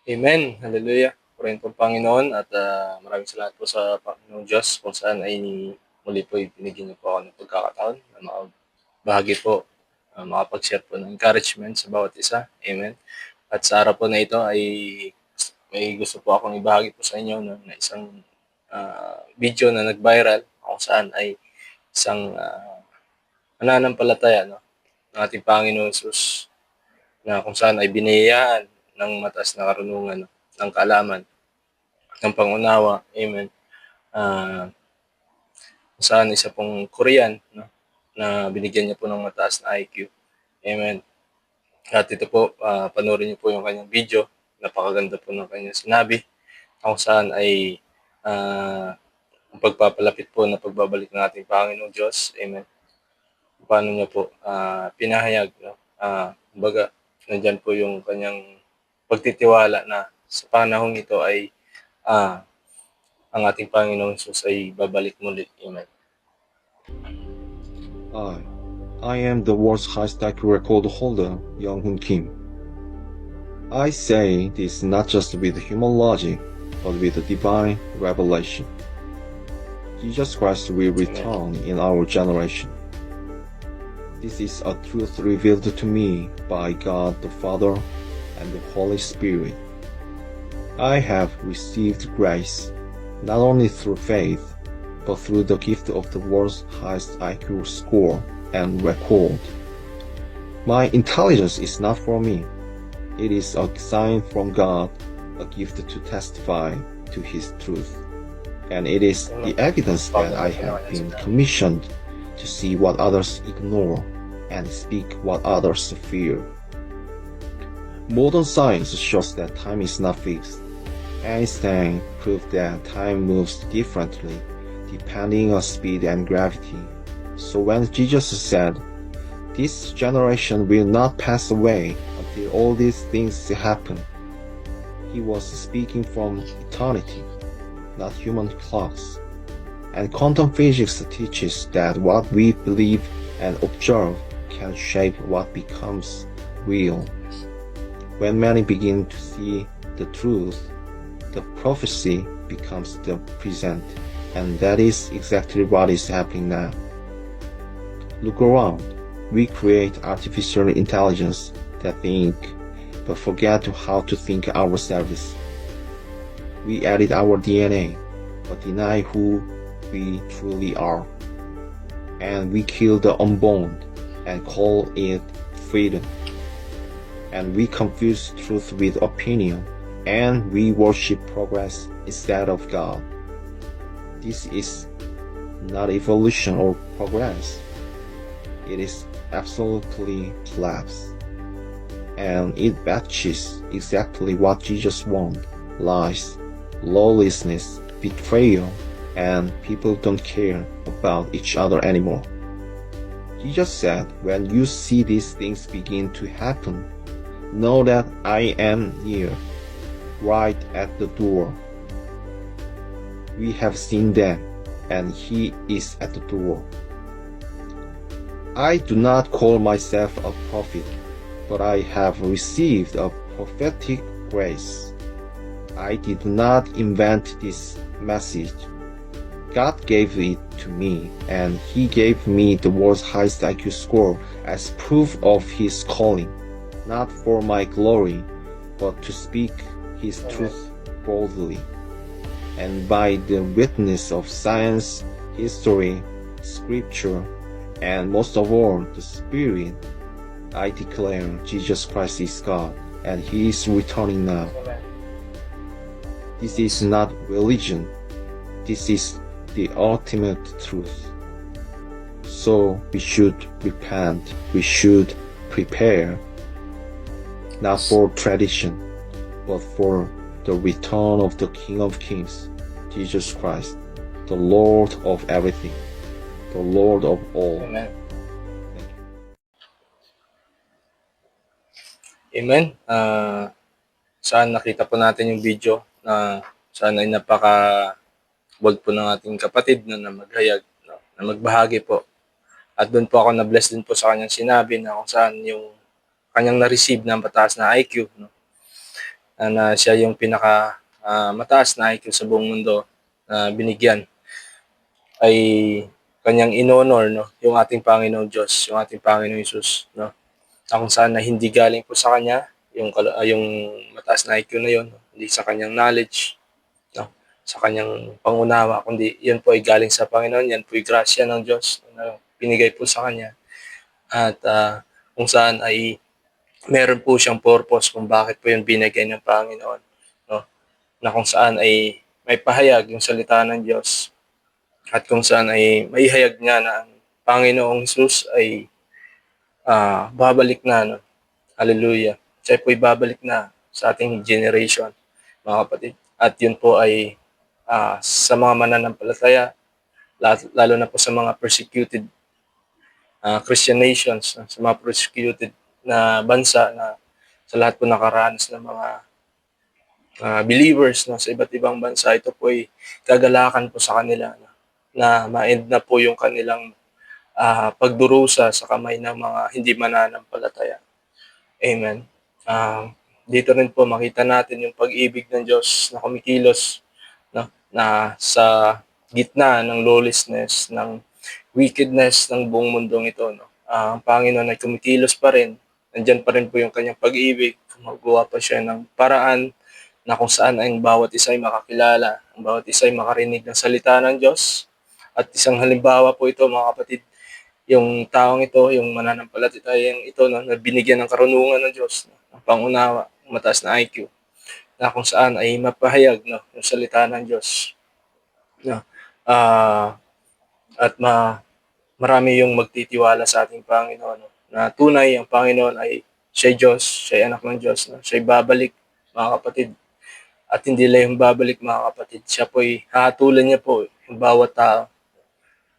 Amen. Hallelujah. Purihin po ang Panginoon at maraming salamat po sa Panginoong Diyos kung saan ay muli po binigyan niyo po ako ng pagkakataon na makabahagi po, makapag-share po ng encouragement sa bawat isa. Amen. At sa araw po na ito ay may gusto po akong ibahagi po sa inyo na isang video na nag-viral kung saan ay isang mananampalataya ng ating Panginoon Jesus na kung saan ay biniyayaan ng mataas na karunungan, ng kaalaman, ng pangunawa. Amen. Kung saan isa pong Korean na binigyan niya po ng mataas na IQ. Amen. At ito po, panoorin niyo po yung kanyang video. Napakaganda po ng kanyang sinabi. Kung saan ay ang pagpapalapit po na pagbabalik ng ating Panginoong Diyos. Amen. Paano niya po pinahayag. Kumbaga, nandyan po yung kanyang pagtitiwala na sa panahong ito ay ang ating Panginoong Jesus ay babalik muli. Amen. I am the world's highest IQ record holder, Young-Hoon Kim. I say this not just with human logic, but with divine revelation. Jesus Christ will return in our generation. This is a truth revealed to me by God the Father and the Holy Spirit. I have received grace not only through faith, but through the gift of the world's highest IQ score and record. My intelligence is not from me. It is a sign from God, a gift to testify to His truth. And it is the evidence that I have been commissioned to see what others ignore and speak what others fear. Modern science shows that time is not fixed. Einstein proved that time moves differently depending on speed and gravity. So when Jesus said, "This generation will not pass away until all these things happen," He was speaking from eternity, not human clocks. And quantum physics teaches that what we believe and observe can shape what becomes real. When many begin to see the truth, the prophecy becomes the present, and that is exactly what is happening now. Look around. We create artificial intelligence that think, but forget how to think ourselves. We edit our DNA, but deny who we truly are. And we kill the unborn and call it freedom. And we confuse truth with opinion, and we worship progress instead of God. This is not evolution or progress. It is absolutely collapse. And it matches exactly what Jesus wanted: lies, lawlessness, betrayal, and people don't care about each other anymore. Jesus said, when you see these things begin to happen, know that I am near, right at the door. We have seen them, and He is at the door. I do not call myself a prophet, but I have received a prophetic grace. I did not invent this message. God gave it to me, and He gave me the world's highest IQ score as proof of His calling, not for my glory, but to speak His truth boldly. And by the witness of science, history, scripture, and most of all, the Spirit, I declare Jesus Christ is God, and He is returning now. This is not religion. This is the ultimate truth. So we should repent. We should prepare, not for tradition, but for the return of the King of Kings, Jesus Christ, the Lord of everything, the Lord of all. Amen. Amen. Saan nakita po natin yung video na saan ay napaka-bold po ng ating kapatid na maghayag, na magbahagi po. At doon po ako na-bless din po sa kanyang sinabi na kung saan yung kanyang na-receive na mataas na IQ. na siya yung pinaka mataas na IQ sa buong mundo na binigyan ay kanyang inonor, no, yung ating Panginoong Diyos, yung ating Panginoong Hesus, no, na kung saan na hindi galing po sa kanya yung mataas na IQ na yon, no? Hindi sa kanyang knowledge, no, sa kanyang pangunawa, kundi yan po ay galing sa Panginoon, yan po ay grasya ng Diyos na pinigay po sa kanya, at kung saan ay meron po siyang purpose kung bakit po yung binigay ng Panginoon, no, na kung saan ay may pahayag yung salita ng Diyos, at kung saan ay maihayag niya na ang Panginoong Jesus ay babalik na, no? Hallelujah. Siya po'y babalik na sa ating generation, mga kapatid. At yun po ay sa mga mananampalataya, lalo na po sa mga persecuted Christian nations, sa mga persecuted na bansa na sa lahat po nakaranas ng mga believers, no, sa iba't ibang bansa. Ito po ay kagalakan po sa kanila, no, na ma-end na po yung kanilang pagdurusa sa kamay ng mga hindi mananampalataya. Amen. Dito rin po makita natin yung pag-ibig ng Diyos na kumikilos, no, na sa gitna ng lawlessness, ng wickedness ng buong mundong ito, no. Ang Panginoon ay kumikilos pa rin. Nandiyan pa rin po yung kanyang pag-ibig. Gumagawa pa siya ng paraan na kung saan ang bawat isa ay makakilala, ang bawat isa ay makarinig ng salita ng Diyos. At isang halimbawa po ito, mga kapatid, yung taong ito, yung mananampalatayang ito, no, na binigyan ng karunungan ng Diyos, no, ng pangunawa, mataas na IQ, na kung saan ay mapahayag, no, yung salita ng Diyos. No, at marami yung magtitiwala sa ating Panginoon, no, na tunay ang Panginoon ay siya Diyos, siya anak ng Diyos, no, siya babalik, mga kapatid. At hindi lang yung babalik, mga kapatid, siya po'y hahatulan niya po yung bawat tao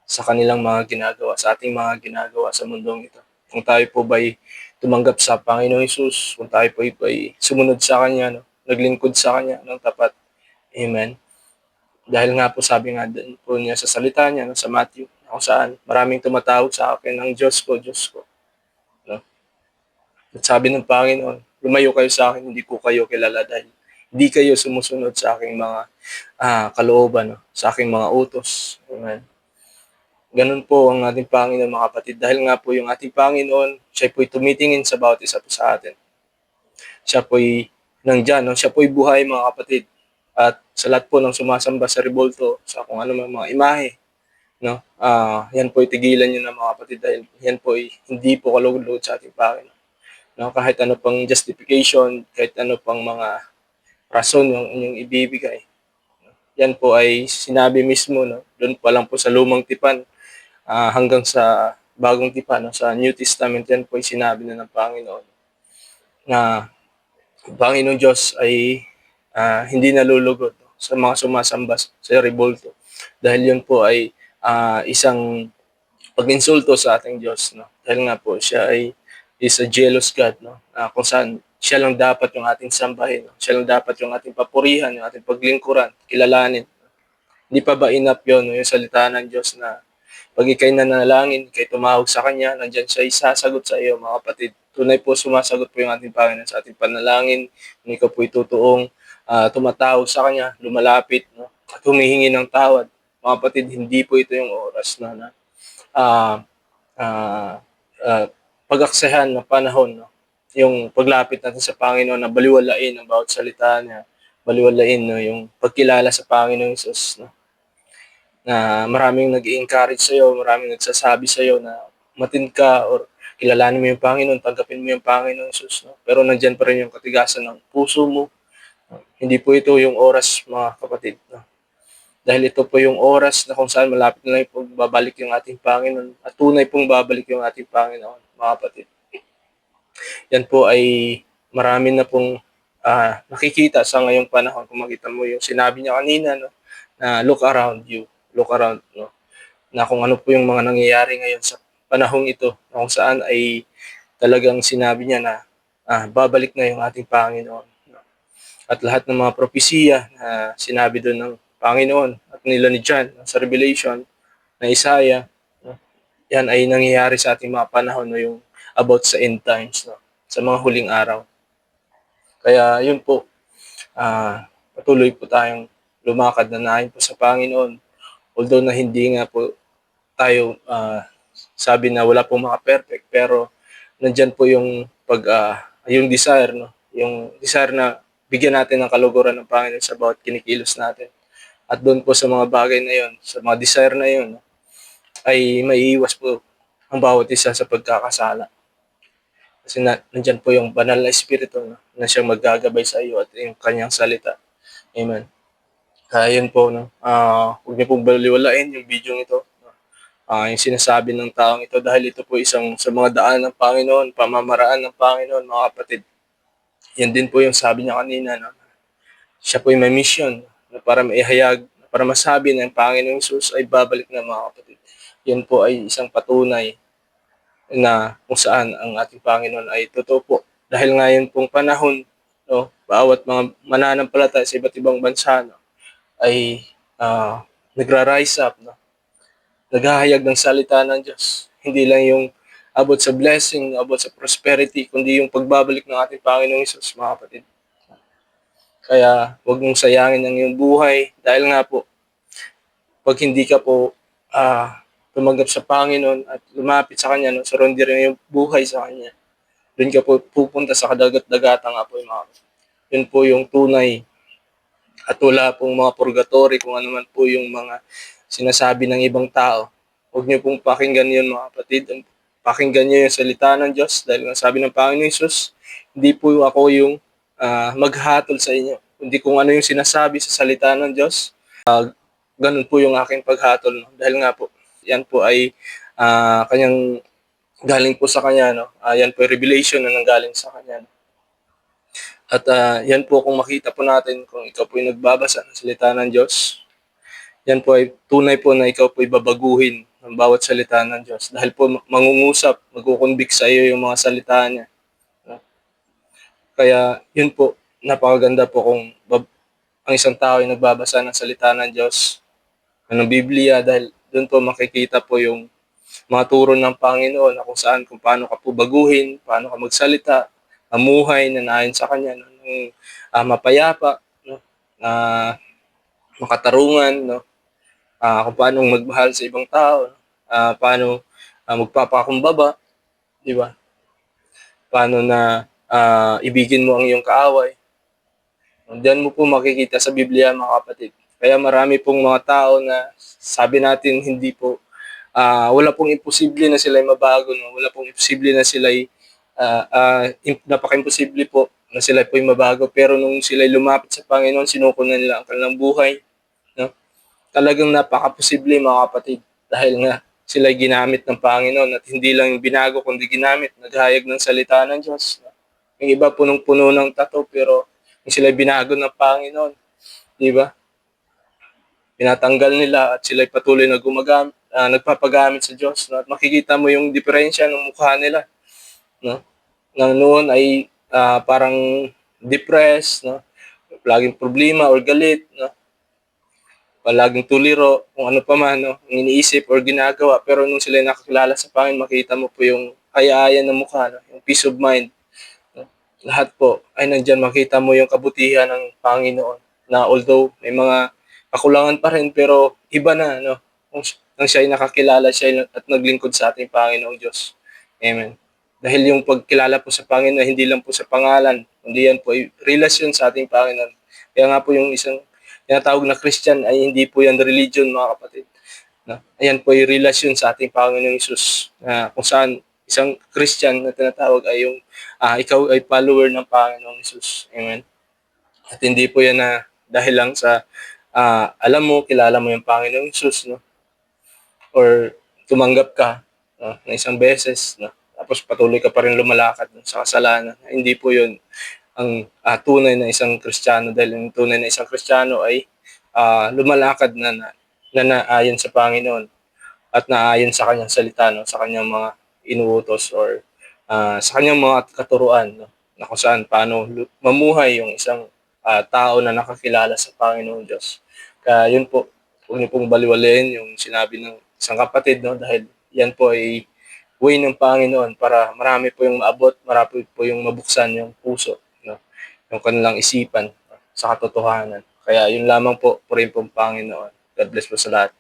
sa kanilang mga ginagawa, sa ating mga ginagawa sa mundong ito. Kung tayo po ba'y tumanggap sa Panginoong Hesus, kung tayo po ba'y sumunod sa Kanya, no, naglingkod sa Kanya ng tapat. Amen. Dahil nga po sabi nga din po niya sa salita niya, no, sa Matthew, kung saan maraming tumatawag sa akin ng Diyos ko, Diyos ko. No? At sabi ng Panginoon, lumayo kayo sa akin, hindi ko kayo kilala dahil hindi kayo sumusunod sa aking mga kalooban, no, sa aking mga utos. Amen. Ganun po ang ating Panginoon, mga kapatid. Dahil nga po yung ating Panginoon, siya po'y tumitingin sa bawat isa po sa atin. Siya po'y nandyan, no? Siya po'y buhay, mga kapatid. At sa lahat po ng sumasamba sa Ribolto, sa kung ano mga imahe, no? Yan po'y tigilan nyo na, mga kapatid, dahil yan po'y hindi po kalugod sa ating Panginoon. No? Kahit ano pang justification, kahit ano pang mga rason yung inyong ibibigay, yan po ay sinabi mismo, no? Doon pa lang po sa lumang tipan, hanggang sa bagong tipan, no, sa New Testament, yan po ay sinabi na ng Panginoon na Panginoong Diyos ay hindi nalulugod, no, sa mga sumasamba sa Ribolto, dahil yun po ay isang pag-insulto sa ating Diyos, no, dahil nga po siya ay is a jealous God, no, kung saan siya lang dapat yung ating sambahin, no? Siya lang dapat yung ating papurihan, yung ating paglingkuran, kilalanin. Hindi pa ba enough yun, no, yung salita ng Diyos na pag ikay nanalangin, ikay tumawag sa Kanya, nandyan siya isasagot sa iyo, mga kapatid. Tunay po sumasagot po yung ating Panginoon sa ating panalangin. Kung ikaw po'y totoong tumatawag sa Kanya, lumalapit, no, at humihingi ng tawad. Mga kapatid, hindi po ito yung oras na uh, uh, uh, pag-aksayahan ng panahon, no? Yung paglapit natin sa Panginoon na baliwalain ang bawat salita niya, baliwalain, no, yung pagkilala sa Panginoong Hesus, no, na maraming nag-i-encourage sa'yo, maraming nagsasabi sa'yo na matin ka or kilalanin mo yung Panginoon, tanggapin mo yung Panginoon Jesus, no? Pero nandyan pa rin yung katigasan ng puso mo. Hindi po ito yung oras, mga kapatid, no? Dahil ito po yung oras na kung saan malapit na lang yung babalik yung ating Panginoon at tunay pong babalik yung ating Panginoon, mga kapatid. Yan po ay marami na pong nakikita sa ngayong panahon. Kung makita mo yung sinabi niya kanina, no, na look around you, no, na kung ano po yung mga nangyayari ngayon sa panahong ito, na kung saan ay talagang sinabi niya na babalik na yung ating Panginoon, no? At lahat ng mga propesiya na sinabi doon ng Panginoon at nila ni John sa Revelation na Isaiah, no, yan ay nangyayari sa ating mga panahon, no, yung about sa end times, no, sa mga huling araw. Kaya yun po, patuloy po tayong lumakad na naayon po sa Panginoon. Although na hindi nga po tayo sabi na wala pong maka-perfect, pero nandiyan po yung yung desire, no? Yung desire na bigyan natin ng kaluguran ng Panginoon sa bawat kinikilos natin. At doon po sa mga bagay na yon, sa mga desire na yon, no, ay maiiwas po ang bawat isa sa pagkakasala. Kasi nandiyan po yung banal na Espiritu, no, na siyang maggagabay sa iyo at yung kanyang salita. Amen. Kaya yun po, no, huwag niyo pong baliwalain yung video ito. Yung sinasabi ng taong ito dahil ito po isang sa mga daan ng Panginoon, pamamaraan ng Panginoon, mga kapatid. Yan din po yung sabi niya kanina, no? Siya po yung may mission na para maihayag, para masabi na yung Panginoong Isus ay babalik na, mga kapatid. Yan po ay isang patunay na kung saan ang ating Panginoon ay totoo po. Dahil ngayon pong panahon, no, bawat mga mananampalataya sa iba't ibang bansa, no, ay nagra-rise up, no, naghahayag ng salita ng Diyos. Hindi lang yung abot sa blessing, abot sa prosperity, kundi yung pagbabalik ng ating Panginoong Isus, mga kapatid. Kaya huwag mong sayangin ang iyong buhay dahil nga po, pag hindi ka po tumanggap sa Panginoon at lumapit sa Kanya, no, surrender yung buhay sa Kanya, doon ka po pupunta sa kadagat-dagatan nga po, mga kapatid. Yun po yung tunay at wala pong mga purgatory kung ano man po yung mga sinasabi ng ibang tao. Huwag niyo pong pakinggan yun, mga kapatid. Pakinggan niyo yung salita ng Diyos dahil nga sabi ng Panginoon Isus, hindi po ako yung maghatol sa inyo. Kundi kung ano yung sinasabi sa salita ng Diyos, ganun po yung aking paghatol. No? Dahil nga po, yan po ay kanyang galing po sa Kanya. No? Yan po ay revelation na nanggaling sa Kanya. No? At yan po kung makita po natin kung ikaw po ay nagbabasa ng salita ng Diyos, yan po ay tunay po na ikaw po ay babaguhin ng bawat salita ng Diyos. Dahil po mangungusap, magkukonvict sa iyo yung mga salita niya. No? Kaya yun po, napakaganda po kung ang isang tao ay nagbabasa ng salita ng Diyos, ng Biblia, dahil doon po makikita po yung mga turo ng Panginoon na kung saan, kung paano ka po baguhin, paano ka magsalita, amuhay na naayon sa Kanya, no? Mapayapa, no? Makatarungan, no? Kung paano magmahal sa ibang tao, paano magpapakumbaba, di ba? Paano na ibigin mo ang iyong kaaway. Diyan mo po makikita sa Biblia, mga kapatid. Kaya marami pong mga tao na sabi natin hindi po, wala pong imposible na sila mabago, no? Wala pong imposible na sila napaka-imposible po na sila po mabago. Pero nung sila lumapit sa Panginoon, sinuko na nila ang kanilang buhay. No? Talagang napaka-posible, mga kapatid. Dahil nga sila ginamit ng Panginoon at hindi lang binago kundi ginamit, naghayag ng salita ng Diyos. No? Yung iba punong-puno ng tato pero yung sila binago ng Panginoon, di ba? Pinatanggal nila at sila patuloy na nagpapagamit sa Diyos. No? At makikita mo yung diferensya ng mukha nila. No? Na noon ay parang depressed, no? Laging problema or galit, no? Palaging tuliro, kung ano pa man, no? Iniisip or ginagawa. Pero nung sila nakakilala sa Panginoon, makita mo po yung kayaayan ng mukha, no? Yung peace of mind. No? Lahat po ay nandyan, makita mo yung kabutihan ng Panginoon. Na although may mga kakulangan pa rin, pero iba na, no? Nang siya ay nakakilala siya at naglingkod sa ating Panginoong Diyos. Amen. Dahil yung pagkilala po sa Panginoon, hindi lang po sa pangalan, kundi yan po ay relasyon sa ating Panginoon. Kaya nga po yung isang tinatawag na Christian ay hindi po yan religion, mga kapatid. No? Ayan po ay relasyon sa ating Panginoong Isus. Kung saan isang Christian na tinatawag ay yung ikaw ay follower ng Panginoong Isus. Amen. At hindi po yan na dahil lang sa alam mo, kilala mo yung Panginoong Isus, no? Or tumanggap ka, no? Na isang beses, no? Tapos patuloy ka pa rin lumalakad, no? Sa kasalanan. Hindi po yun ang tunay na isang Kristiyano, dahil ang tunay na isang Kristiyano ay lumalakad na naayon sa Panginoon at naayon sa kanyang salita, no? Sa kanyang mga inuutos or sa kanyang mga katuruan, no? Na kung saan paano mamuhay yung isang tao na nakakilala sa Panginoong Diyos. Kaya yun po, huwag niyo pong baliwalain yung sinabi ng isang kapatid, no? Dahil yan po ay way ng Panginoon para marami po yung maabot, marami po yung mabuksan yung puso, no? Yung kanilang isipan. sa katotohanan. Kaya yun lamang po, purihin po ang Panginoon. God bless po sa lahat.